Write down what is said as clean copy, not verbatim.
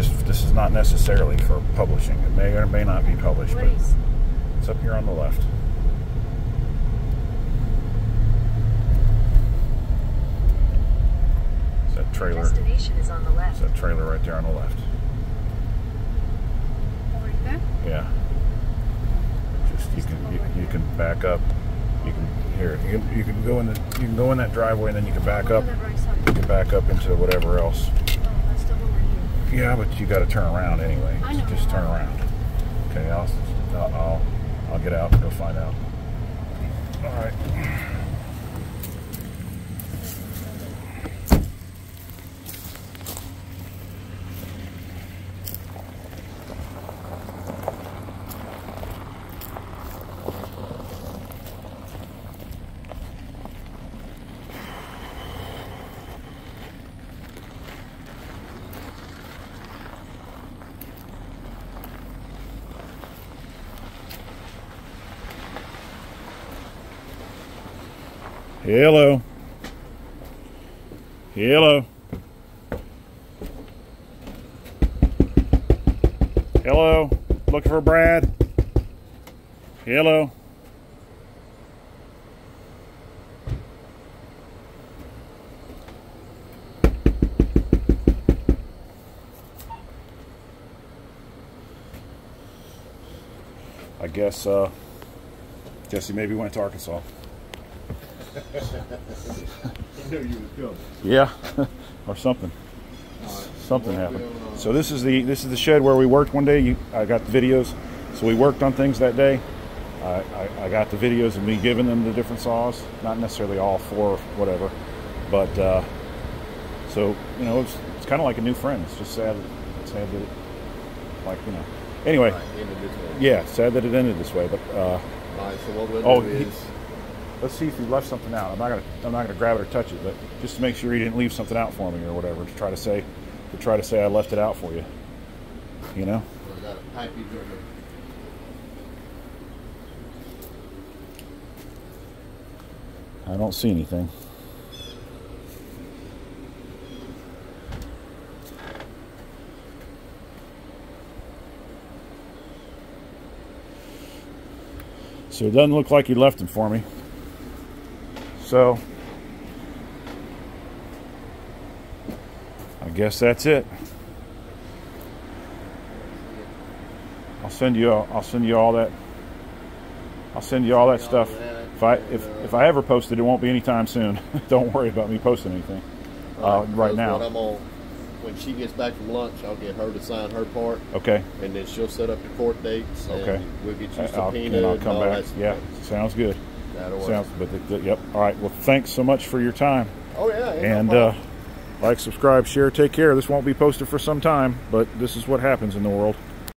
This is not necessarily for publishing. It may or may not be published, but it's up here on the left. It's that trailer. Destination is on the left. It's that trailer right there on the left. Right there? Yeah. Just you can back up. You can go in that driveway, and then you can back up. You can back up into whatever else. Yeah, but you got to turn around anyway. Just turn around. Okay, I'll get out and go find out. All right. Hello. Hello. Hello. Looking for Brad. Hello. I guess he maybe went to Arkansas. I knew you was coming. Yeah, or something. Something happened. So this is the shed where we worked one day. I got the videos. So we worked on things that day. I got the videos of me giving them the different saws, not necessarily all four, whatever, but so you know it's kind of like a new friend. It's just sad that it, like, you know. Anyway, yeah, sad that it ended this way. But all right, so what we'll do is. Let's see if he left something out. I'm not gonna grab it or touch it, but just to make sure he didn't leave something out for me or whatever. To try to say I left it out for you. You know. I got a package over. I don't see anything. So it doesn't look like he left them for me. So I guess that's it. I'll send you all that stuff. If I ever post it, it won't be anytime soon. Don't worry about me posting anything right now. When she gets back from lunch, I'll get her to sign her part. Okay. And then she'll set up the court dates. Okay. And we'll get you subpoenaed. And I'll come back. Yeah. Sounds good. That'll work. Yep. All right. Well, thanks so much for your time. Oh yeah. And like, subscribe, share, take care. This won't be posted for some time, but this is what happens in the world.